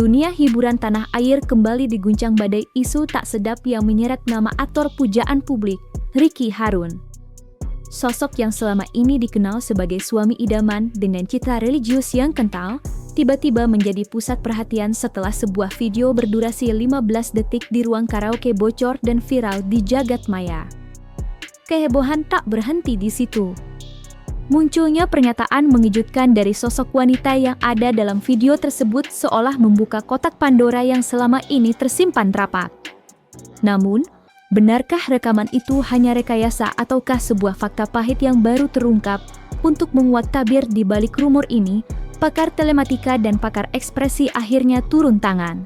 Dunia hiburan tanah air kembali diguncang badai isu tak sedap yang menyeret nama aktor pujaan publik, Ricky Harun. Sosok yang selama ini dikenal sebagai suami idaman dengan citra religius yang kental, tiba-tiba menjadi pusat perhatian setelah sebuah video berdurasi 15 detik di ruang karaoke bocor dan viral di jagat maya. Kehebohan tak berhenti di situ. Munculnya pernyataan mengejutkan dari sosok wanita yang ada dalam video tersebut seolah membuka kotak Pandora yang selama ini tersimpan rapat. Namun, benarkah rekaman itu hanya rekayasa ataukah sebuah fakta pahit yang baru terungkap? Untuk menguak tabir di balik rumor ini, pakar telematika dan pakar ekspresi akhirnya turun tangan.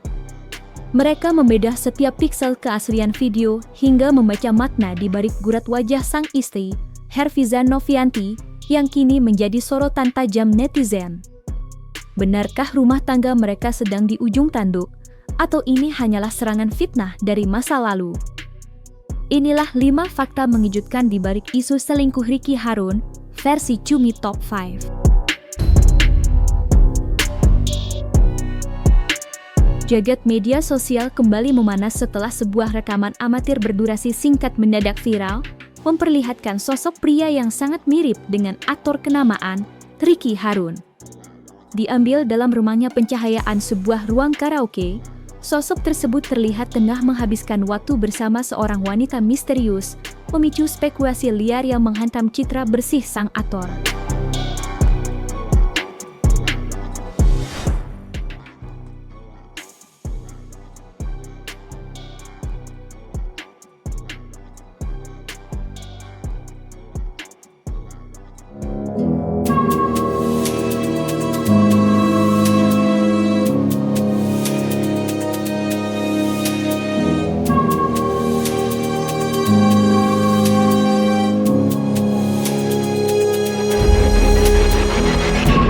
Mereka membedah setiap piksel keaslian video hingga membaca makna di balik gurat wajah sang istri, Herfiza Novianti, yang kini menjadi sorotan tajam netizen. Benarkah rumah tangga mereka sedang di ujung tanduk? Atau ini hanyalah serangan fitnah dari masa lalu? Inilah 5 fakta mengejutkan di balik isu selingkuh Ricky Harun, versi Cumi Top 5. Jagat media sosial kembali memanas setelah sebuah rekaman amatir berdurasi singkat mendadak viral, memperlihatkan sosok pria yang sangat mirip dengan aktor kenamaan, Ricky Harun. Diambil dalam rumahnya pencahayaan sebuah ruang karaoke, sosok tersebut terlihat tengah menghabiskan waktu bersama seorang wanita misterius, memicu spekulasi liar yang menghantam citra bersih sang aktor.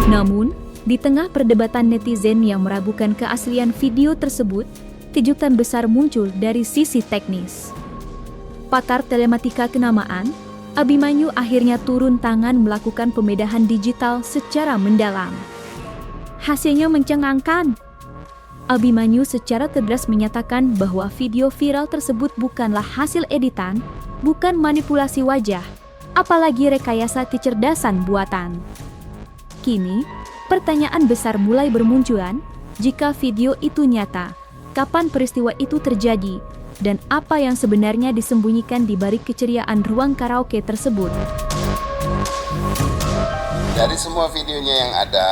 Namun, di tengah perdebatan netizen yang meragukan keaslian video tersebut, kejutan besar muncul dari sisi teknis. Pakar telematika kenamaan, Abimanyu akhirnya turun tangan melakukan pembedahan digital secara mendalam. Hasilnya mencengangkan. Abimanyu secara tegas menyatakan bahwa video viral tersebut bukanlah hasil editan, bukan manipulasi wajah, apalagi rekayasa kecerdasan buatan. Kini, pertanyaan besar mulai bermunculan, jika video itu nyata, kapan peristiwa itu terjadi, dan apa yang sebenarnya disembunyikan di balik keceriaan ruang karaoke tersebut. Dari semua videonya yang ada,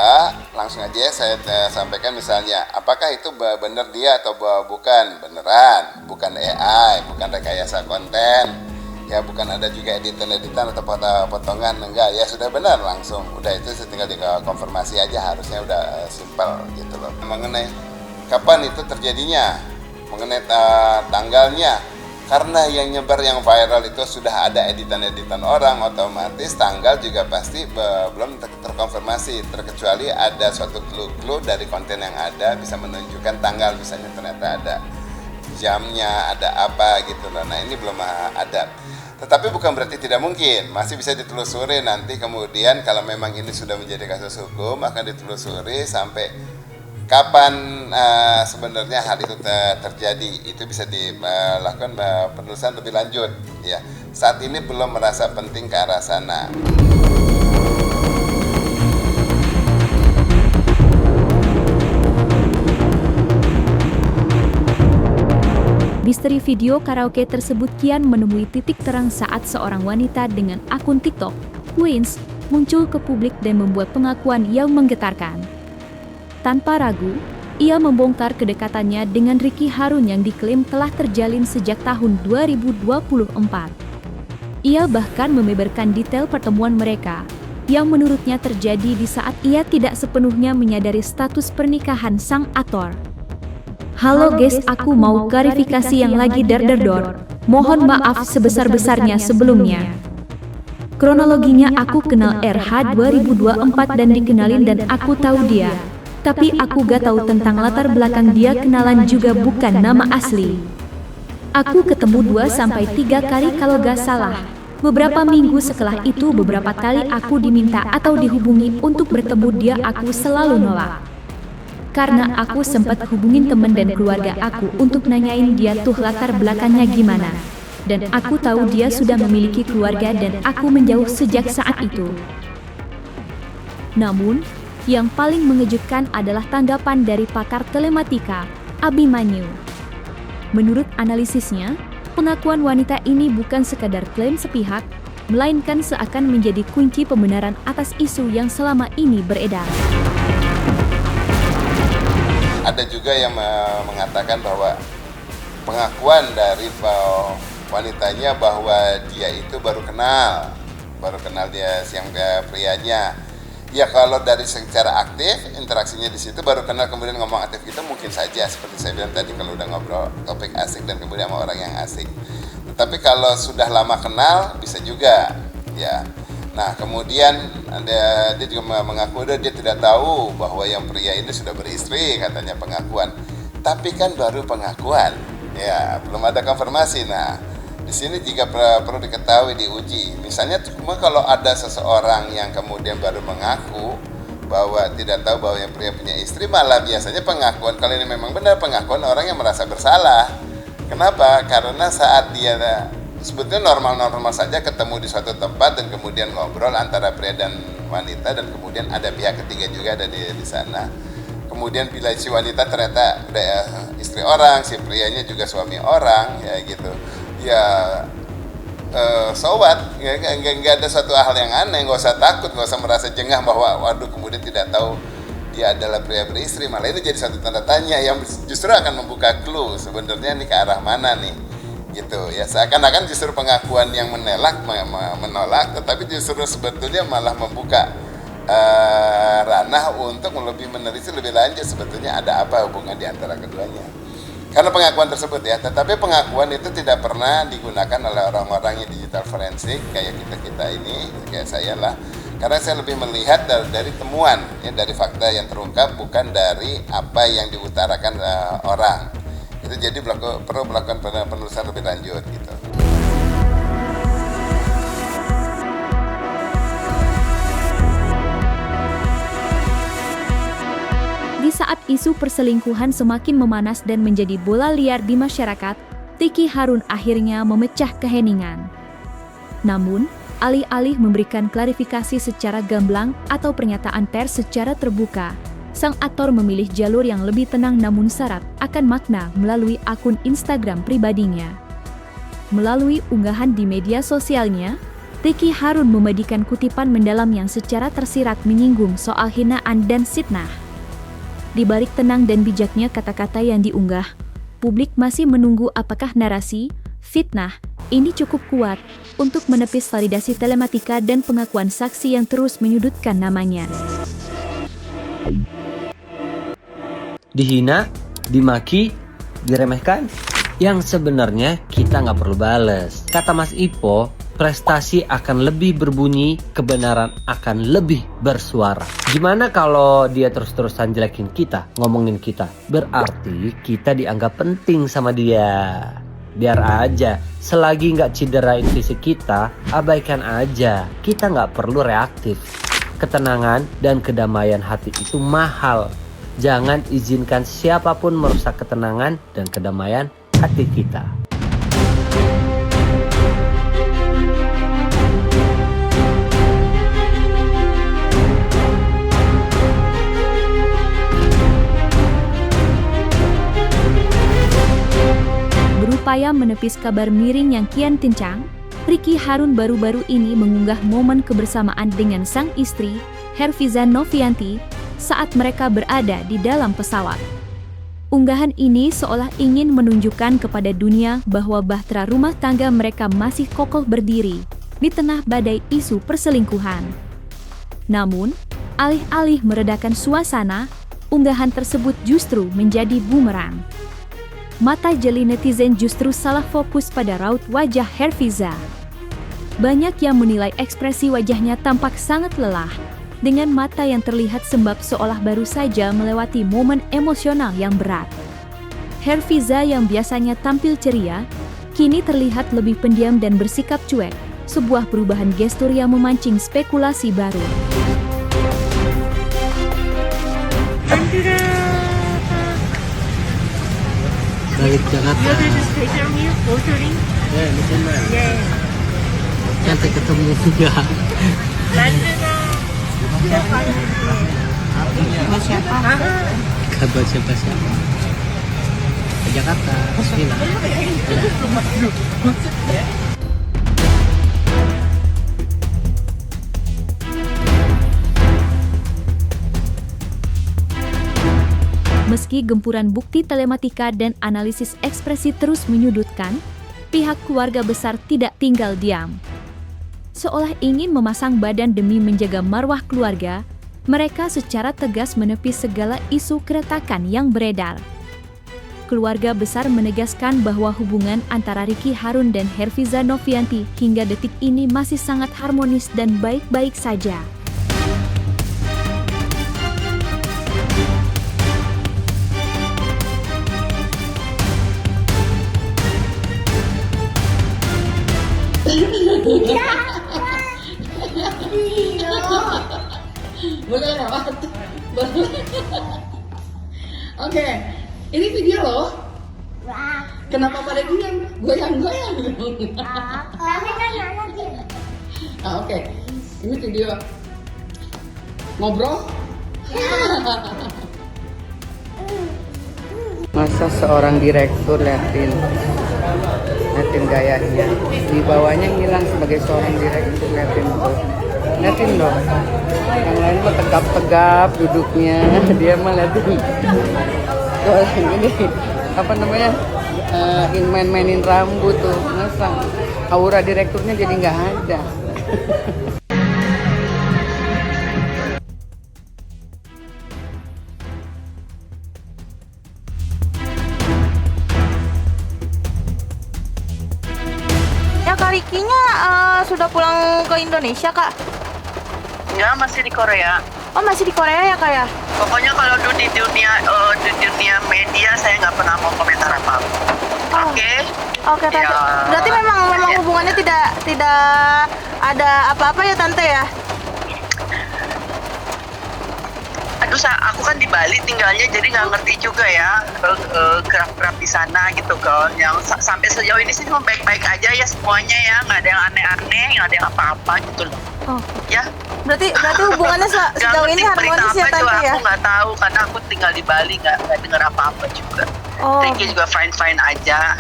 langsung aja saya sampaikan misalnya, apakah itu benar dia atau bukan? Beneran, bukan AI, bukan rekayasa konten. Ya bukan ada juga editan-editan atau potongan, enggak, ya sudah benar langsung. Udah itu tinggal dikonfirmasi aja, harusnya udah simpel gitu loh. Mengenai kapan itu terjadinya, mengenai tanggalnya, karena yang nyebar yang viral itu sudah ada editan-editan orang, otomatis tanggal juga pasti belum terkonfirmasi, terkecuali ada suatu clue dari konten yang ada bisa menunjukkan tanggal, misalnya ternyata ada jamnya, ada apa gitu loh. Nah ini belum ada. Tetapi bukan berarti tidak mungkin, masih bisa ditelusuri nanti kemudian kalau memang ini sudah menjadi kasus hukum akan ditelusuri sampai kapan sebenarnya hal itu terjadi. Itu bisa dilakukan penelusuran lebih lanjut ya. Saat ini belum merasa penting ke arah sana. Misteri video karaoke tersebut kian menemui titik terang saat seorang wanita dengan akun TikTok, Wins, muncul ke publik dan membuat pengakuan yang menggetarkan. Tanpa ragu, ia membongkar kedekatannya dengan Ricky Harun yang diklaim telah terjalin sejak tahun 2024. Ia bahkan membeberkan detail pertemuan mereka, yang menurutnya terjadi di saat ia tidak sepenuhnya menyadari status pernikahan sang aktor. Halo guys, aku mau klarifikasi yang lagi dar-dar-dor. Mohon maaf sebesar-besarnya sebelumnya. Kronologinya aku kenal RH 2024 dan dikenalin dan aku tahu dia. Tapi aku gak tahu tentang latar belakang dia, kenalan juga bukan nama asli. Aku ketemu 2-3 kali kalau gak salah. Beberapa minggu setelah itu beberapa kali aku diminta atau dihubungi untuk bertemu dia, aku selalu nolak. Karena aku sempat hubungin temen dan keluarga aku untuk nanyain dia tuh latar belakangnya gimana. Dan aku tahu dia sudah memiliki keluarga dan aku menjauh sejak saat itu. Namun, yang paling mengejutkan adalah tanggapan dari pakar telematika, Abimanyu. Menurut analisisnya, pengakuan wanita ini bukan sekadar klaim sepihak, melainkan seakan menjadi kunci pembenaran atas isu yang selama ini beredar. Ada juga yang mengatakan bahwa pengakuan dari wanitanya bahwa dia itu baru kenal dia siang prianya. Ya kalau dari secara aktif, interaksinya di situ baru kenal kemudian ngomong aktif itu mungkin saja seperti saya bilang tadi kalau udah ngobrol topik asik dan kemudian sama orang yang asik. Tapi kalau sudah lama kenal bisa juga, ya. Nah kemudian dia juga mengaku dia tidak tahu bahwa yang pria ini sudah beristri katanya pengakuan. Tapi kan baru pengakuan, ya belum ada konfirmasi. Nah di sini juga perlu diketahui, diuji. Misalnya cuma kalau ada seseorang yang kemudian baru mengaku bahwa tidak tahu bahwa yang pria punya istri, malah biasanya pengakuan kalau ini memang benar pengakuan orang yang merasa bersalah. Kenapa? Karena saat dia sebetulnya normal-normal saja ketemu di suatu tempat dan kemudian ngobrol antara pria dan wanita dan kemudian ada pihak ketiga juga ada di sana. Kemudian bila si wanita ternyata udah istri orang, si prianya juga suami orang, ya gitu. Ya sobat, nggak ada satu hal yang aneh, nggak usah takut, nggak usah merasa jengah bahwa waduh kemudian tidak tahu dia adalah pria beristri. Malah ini jadi satu tanda tanya yang justru akan membuka clue sebenarnya ini ke arah mana nih, gitu ya. Seakan-akan justru pengakuan yang menolak, tetapi justru sebetulnya malah membuka ranah untuk lebih menelisik lebih lanjut sebetulnya ada apa hubungan di antara keduanya. Karena pengakuan tersebut ya, tetapi pengakuan itu tidak pernah digunakan oleh orang-orang yang digital forensik kayak kita ini, kayak saya lah. Karena saya lebih melihat dari temuan, ya, dari fakta yang terungkap, bukan dari apa yang diutarakan orang. Itu jadi perlu melakukan penelusuran lebih lanjut gitu. Di saat isu perselingkuhan semakin memanas dan menjadi bola liar di masyarakat, Ricky Harun akhirnya memecah keheningan. Namun, alih-alih memberikan klarifikasi secara gamblang atau pernyataan pers secara terbuka, sang aktor memilih jalur yang lebih tenang namun syarat akan makna melalui akun Instagram pribadinya. Melalui unggahan di media sosialnya, Ricky Harun membagikan kutipan mendalam yang secara tersirat menyinggung soal hinaan dan fitnah. Di balik tenang dan bijaknya kata-kata yang diunggah, publik masih menunggu apakah narasi, fitnah, ini cukup kuat untuk menepis validasi telematika dan pengakuan saksi yang terus menyudutkan namanya. Dihina, dimaki, diremehkan, yang sebenarnya kita nggak perlu bales. Kata Mas Ipo, prestasi akan lebih berbunyi, kebenaran akan lebih bersuara. Gimana kalau dia terus-terusan jelekin kita, ngomongin kita? Berarti kita dianggap penting sama dia. Biar aja, selagi nggak cederain fisik kita, abaikan aja. Kita nggak perlu reaktif. Ketenangan dan kedamaian hati itu mahal. Jangan izinkan siapapun merusak ketenangan dan kedamaian hati kita. Berupaya menepis kabar miring yang kian kencang, Ricky Harun baru-baru ini mengunggah momen kebersamaan dengan sang istri, Herfiza Novianti, saat mereka berada di dalam pesawat. Unggahan ini seolah ingin menunjukkan kepada dunia bahwa bahtera rumah tangga mereka masih kokoh berdiri di tengah badai isu perselingkuhan. Namun, alih-alih meredakan suasana, unggahan tersebut justru menjadi bumerang. Mata jeli netizen justru salah fokus pada raut wajah Herfiza. Banyak yang menilai ekspresi wajahnya tampak sangat lelah, dengan mata yang terlihat sembab seolah baru saja melewati momen emosional yang berat. Herfiza yang biasanya tampil ceria, kini terlihat lebih pendiam dan bersikap cuek, sebuah perubahan gestur yang memancing spekulasi baru. Balik Jakarta. Ya, di sana. Sampai ketemu juga. Kabar siapa-siapa. Ke Jakarta. Bismillah. Meski gempuran bukti telematika dan analisis ekspresi terus menyudutkan, pihak keluarga besar tidak tinggal diam. Seolah ingin memasang badan demi menjaga marwah keluarga, mereka secara tegas menepis segala isu keretakan yang beredar. Keluarga besar menegaskan bahwa hubungan antara Ricky Harun dan Herfiza Novianti hingga detik ini masih sangat harmonis dan baik-baik saja. Boleh lewat. Oke, ini video loh. Kenapa pada diam? Goyang-goyang. Tapi kan anak dia. Oke. Ini video ngobrol. Masa seorang direktur liatin gayanya, di bawahnya hilang sebagai seorang direktur, liatin tuh, liatin dong. Yang lain mah tegap-tegap duduknya, dia mah liatin. Tuh ini apa namanya, main-mainin rambut tuh, masa aura direkturnya jadi nggak ada. Kak Ricky-nya sudah pulang ke Indonesia, Kak? Enggak, masih di Korea. Oh, masih di Korea ya, Kak ya? Pokoknya kalau di dunia media saya nggak pernah mau komentar apa-apa. Oh. Oke? Oke, Tante. Ya. Berarti memang Ya. hubungannya tidak ada apa-apa ya, Tante ya? Aduh, aku kan di Bali tinggalnya, jadi nggak ngerti juga ya gerak-gerak di sana gitu kan. Yang sampai sejauh ini sih cuma baik-baik aja ya semuanya ya, nggak ada yang aneh-aneh, nggak ada yang apa-apa gitu loh. Oh. Ya. Berarti hubungannya Nggak sejauh ini ngerti berita harmonis ya, apa juga Tante ya? aku nggak tahu karena aku tinggal di Bali, nggak dengar apa-apa juga. Oh. Ricky juga fine-fine aja.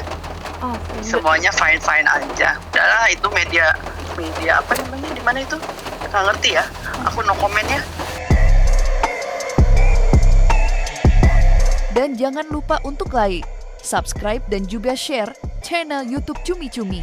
Oh. Semuanya fine aja. Udahlah, itu media apa namanya, di mana itu nggak ngerti ya, aku no comment ya. Dan jangan lupa untuk like, subscribe dan juga share channel YouTube Cumi Cumi.